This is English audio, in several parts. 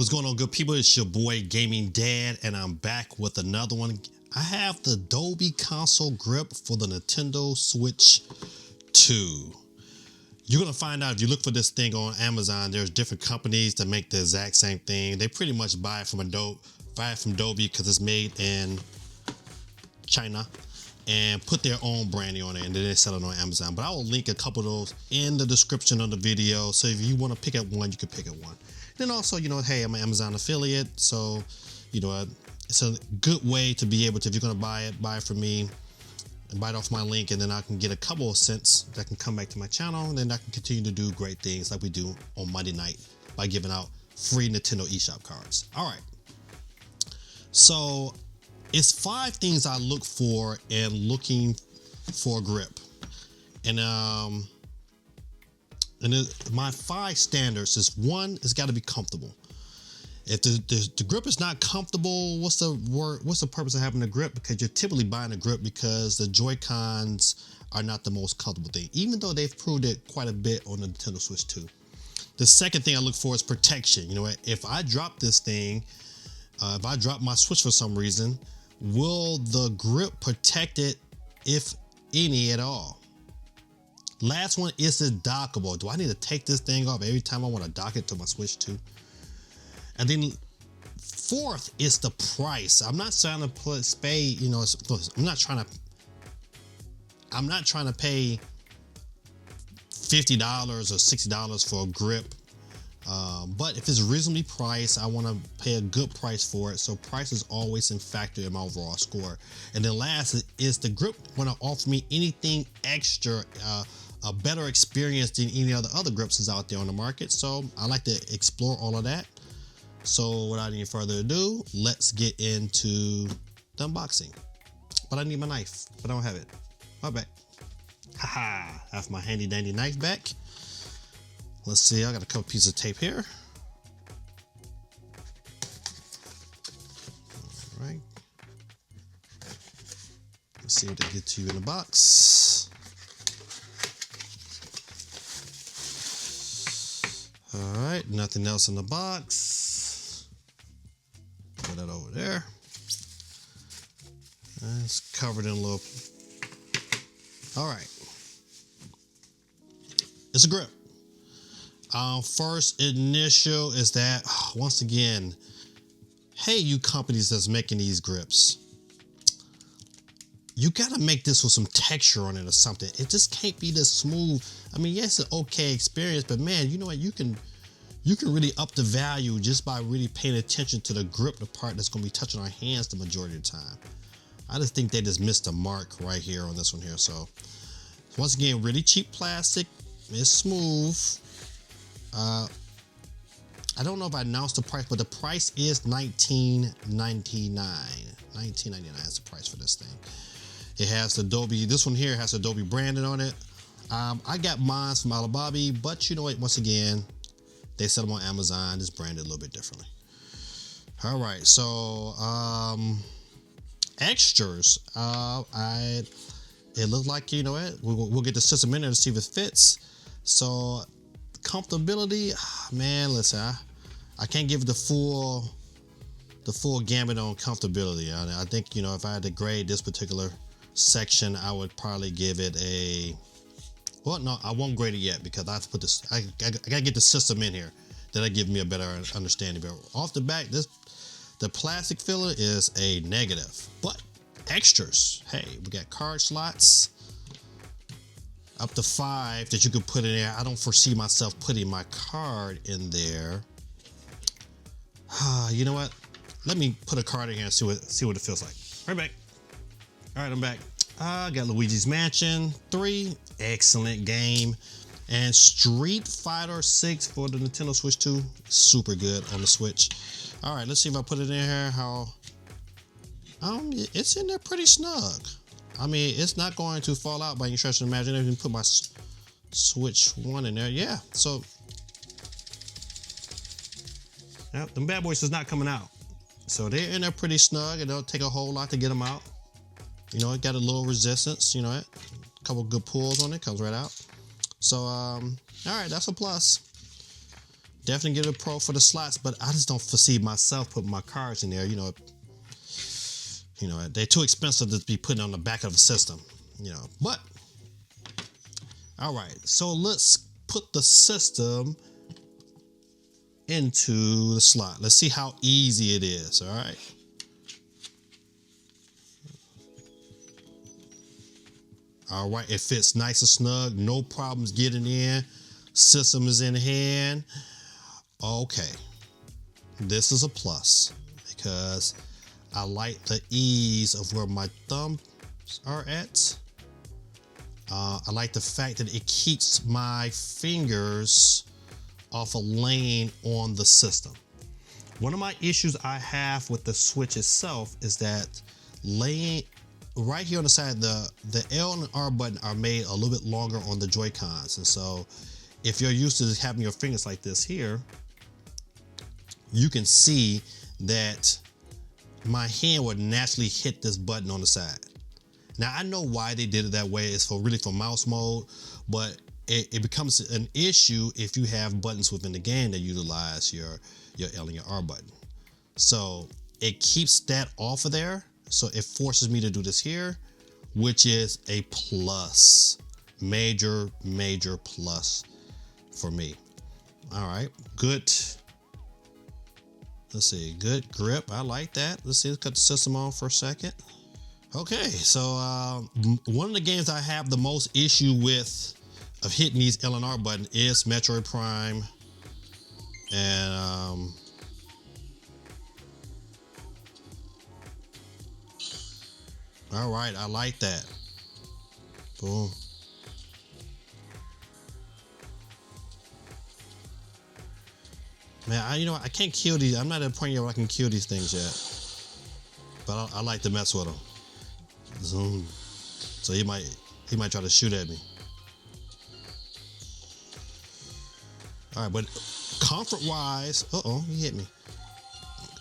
What's going on, good people? It's your boy Gaming Dad, and I'm back with another one. I have the Dobe Console Grip for the Nintendo Switch 2. You're going to find out if you look for this thing on Amazon, there's different companies that make the exact same thing. They pretty much buy it from Dobe because it's made in China and put their own branding on it, and then they sell it on Amazon. But I will link a couple of those in the description of the video, so if you want to pick up one, you can pick up one. Then also, hey, I'm an Amazon affiliate, so it's a good way to be able to, if you're going to buy it from me and buy it off my link, and then I can get a couple of cents that can come back to my channel, and then I can continue to do great things like we do on Monday night by giving out free Nintendo eShop cards. All right, so it's 5 things I look for in looking for a grip, and my 5 standards is: 1, it's got to be comfortable. If the grip is not comfortable, what's the purpose of having a grip? Because you're typically buying a grip because the Joy-Cons are not the most comfortable thing, even though they've proved it quite a bit on the Nintendo Switch 2. The second thing I look for is protection. If I drop this thing, if I drop my Switch for some reason, will the grip protect it, if any at all? Last one, is it dockable? Do I need to take this thing off every time I want to dock it to my Switch 2? And then 4th is the price. I'm not trying to pay, I'm not trying to pay $50 or $60 for a grip. But if it's reasonably priced, I want to pay a good price for it. So price is always a factor in my overall score. And then last is the grip want to offer me anything extra, a better experience than any other grips is out there on the market. So I like to explore all of that. So without any further ado, let's get into the unboxing. But I need my knife, but I don't have it. My bad. Haha, I have my handy dandy knife back. Let's see, I got a couple pieces of tape here. All right. Let's see what they get to you in the box. All right, nothing else in the box. Put that over there. It's covered in a little. All right. It's a grip. First initial is that, once again, hey, you companies that's making these grips, you gotta make this with some texture on it or something. It just can't be this smooth. I mean, yes, it's an okay experience, but man, you know what? You can really up the value just by really paying attention to the grip, the part that's gonna be touching our hands the majority of the time. I just think they just missed the mark right here on this one here. So once again, really cheap plastic. It's smooth. I don't know if I announced the price, but the price is $19.99. $19.99 is the price for this thing. It has the Dobe, this one here has the Dobe branding on it. I got mine from Alibaba, but you know what, once again, they sell them on Amazon. It's branded a little bit differently. All right, so extras. It looked like, you know what, we'll get the system in there to see if it fits. So comfortability, man, listen, I can't give the full gamut on comfortability. I think, if I had to grade this particular section, I would probably give it a, well, no, I won't grade it yet because I have to put this, I gotta get the system in here. That'll give me a better understanding. But off the back, the plastic filler is a negative. But extras, hey, we got card slots, up to 5 that you could put in there. I don't foresee myself putting my card in there. You know what? Let me put a card in here and see what it feels like. Right back. All right, I'm back. I got Luigi's Mansion 3, excellent game, and Street Fighter 6 for the Nintendo Switch 2, super good on the Switch. All right, let's see if I put it in here. It's in there pretty snug. I mean, it's not going to fall out by any stretch of the imagination. Put my Switch 1 in there. Yeah, so yeah, them bad boys is not coming out. So they're in there pretty snug, and it'll take a whole lot to get them out. It got a little resistance, a couple good pulls on it, comes right out. So, all right, that's a plus. Definitely give it a pro for the slots, but I just don't foresee myself putting my cards in there. They're too expensive to be putting on the back of the system. But all right, so let's put the system into the slot. Let's see how easy it is. All right. All right, it fits nice and snug, no problems getting in. System is in hand. Okay, this is a plus because I like the ease of where my thumbs are at. I like the fact that it keeps my fingers off a lane on the system. One of my issues I have with the Switch itself is that laying right here on the side, the L and R button are made a little bit longer on the Joy-Cons. And so if you're used to having your fingers like this here, you can see that my hand would naturally hit this button on the side. Now I know why they did it that way. It's for mouse mode, but it becomes an issue if you have buttons within the game that utilize your L and your R button. So it keeps that off of there. So it forces me to do this here, which is a plus, major plus for me. All right, good. Let's see, good grip. I like that. Let's see, let's cut the system on for a second. Okay, so one of the games I have the most issue with of hitting these L and R button is Metroid Prime. And all right, I like that. Boom. Man, I can't kill these. I'm not at a point yet where I can kill these things yet. But I like to mess with them. Zoom. So he might try to shoot at me. All right, but comfort-wise, he hit me.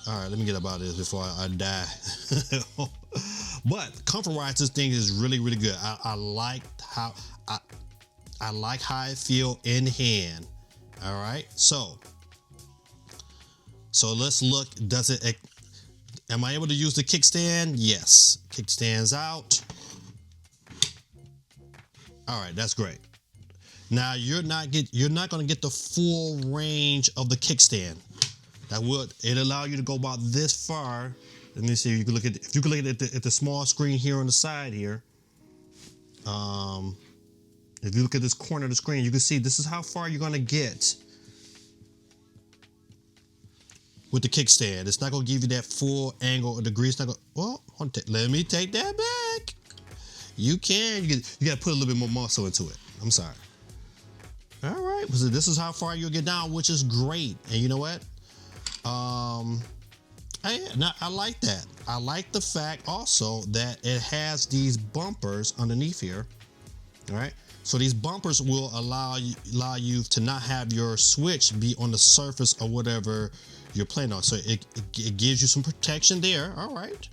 All right, let me get up out of this before I die. But comfort-wise, this thing is really good. I like how it feel in hand. All right, so let's look. Am I able to use the kickstand? Yes, kickstand's out. All right, that's great. Now you're not going to get the full range of the kickstand. It allow you to go about this far. Let me see. If you can look at the small screen here on the side here. If you look at this corner of the screen, you can see this is how far you're going to get with the kickstand. It's not going to give you that full angle or degree. It's not going. Well, let me take that back. You can. You got to put a little bit more muscle into it. I'm sorry. All right. So this is how far you'll get down, which is great. And you know what? I like that. I like the fact also that it has these bumpers underneath here. All right. So these bumpers will allow you to not have your Switch be on the surface of whatever you're playing on. So it gives you some protection there. All right.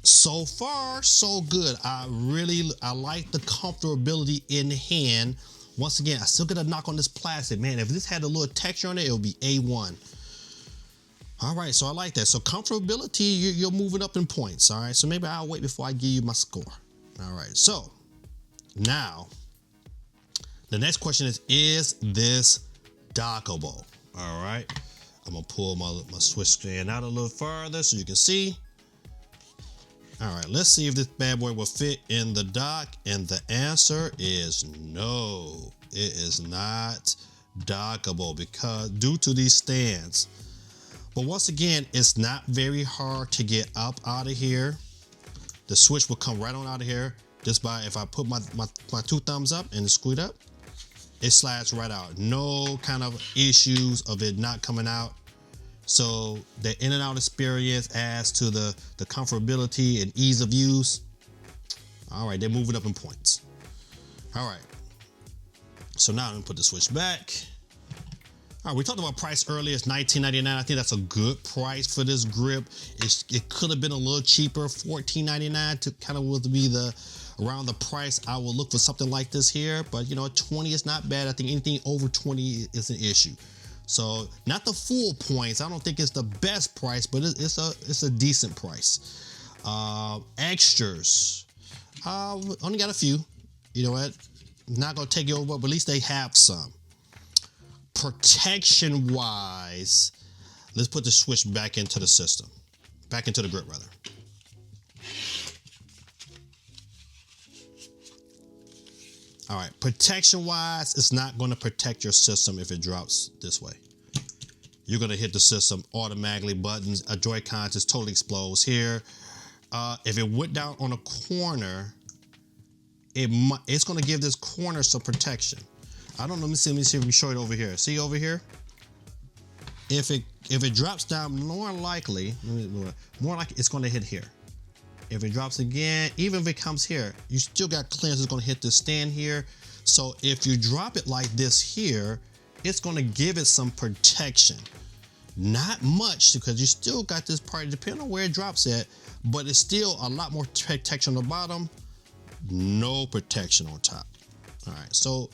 So far, so good. I like the comfortability in hand. Once again, I still got to knock on this plastic. Man, if this had a little texture on it, it would be A1. All right, so I like that. So comfortability, you're moving up in points. All right, so maybe I'll wait before I give you my score. All right, so now the next question is this dockable? All right, I'm gonna pull my Switch stand out a little farther so you can see. All right, let's see if this bad boy will fit in the dock, and the answer is no. It is not dockable because due to these stands. But once again, it's not very hard to get up out of here. The Switch will come right on out of here just by if I put my two thumbs up and screw it up, it slides right out. No kind of issues of it not coming out. So the in and out experience adds to the comfortability and ease of use. All right, they're moving up in points. All right. So now I'm gonna put the Switch back. All right, we talked about price earlier. It's $19.99. I think that's a good price for this grip. It could have been a little cheaper, $14.99 to kind of would be the around the price, I will look for something like this here. But you know, 20 is not bad. I think anything over 20 is an issue. So not the full points. I don't think it's the best price, but it's a decent price. Extras, only got a few. You know what? Not gonna take it over, but at least they have some. Protection wise, let's put the switch back into the system, back into the grip rather. All right, protection wise, it's not going to protect your system if it drops this way. You're going to hit the system automatically. Buttons, a Joy-Con just totally explodes here. If it went down on a corner, it's going to give this corner some protection. I don't know. Let me see if we can show it over here. See over here? If it drops down, more likely it's going to hit here. If it drops again, even if it comes here, you still got clearance. It's going to hit the stand here. So if you drop it like this here, it's going to give it some protection. Not much, because you still got this part, depending on where it drops at, but it's still a lot more protection on the bottom, no protection on top. All right, so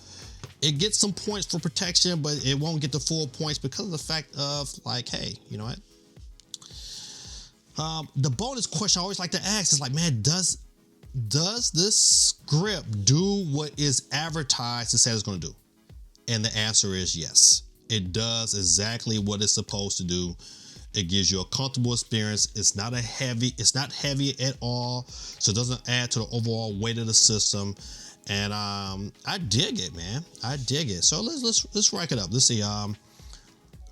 it gets some points for protection, but it won't get the full points because of the fact of, like, hey, you know what? The bonus question I always like to ask is like, man, does this grip do what is advertised and said it's going to do? And the answer is yes. It does exactly what it's supposed to do. It gives you a comfortable experience. It's not heavy at all, so it doesn't add to the overall weight of the system. And I dig it, man. I dig it. So let's rack it up. Let's see.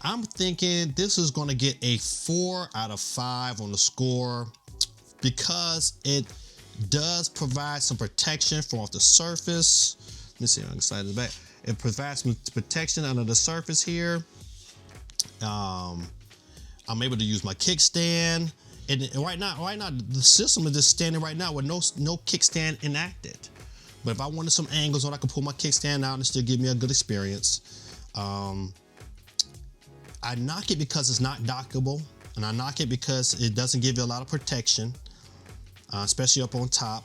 I'm thinking this is going to get a 4 out of 5 on the score because it does provide some protection from off the surface. Let me see. I can slide it back. It provides some protection under the surface here. I'm able to use my kickstand, and right now the system is just standing right now with no kickstand enacted. But if I wanted some angles on, I could pull my kickstand out and still give me a good experience. I knock it because it's not dockable, and I knock it because it doesn't give you a lot of protection, especially up on top.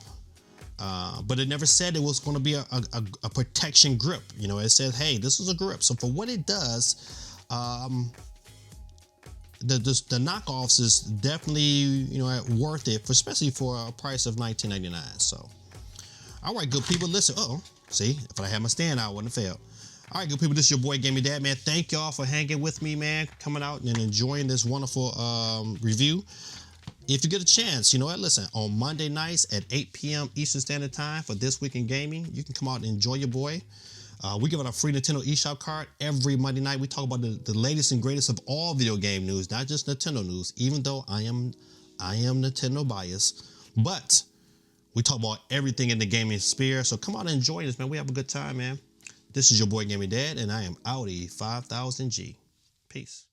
But it never said it was going to be a protection grip. You know, it said, hey, this is a grip. So for what it does, the knockoffs is definitely, you know, worth it, especially for a price of $19.99. So, all right, good people, listen. See, if I had my stand out, I wouldn't have failed. All right, good people, this is your boy Gaming Dad, man. Thank y'all for hanging with me, man, coming out and enjoying this wonderful review. If you get a chance, you know what, listen, on Monday nights at 8 p.m. Eastern Standard Time for This Week in Gaming, you can come out and enjoy your boy. We give out a free Nintendo eShop card every Monday night. We talk about the latest and greatest of all video game news, not just Nintendo news, even though I am Nintendo biased. But we talk about everything in the gaming sphere. So come out and enjoy this, man. We have a good time, man. This is your boy Gaming Dad, and I am Audi 5000G. Peace.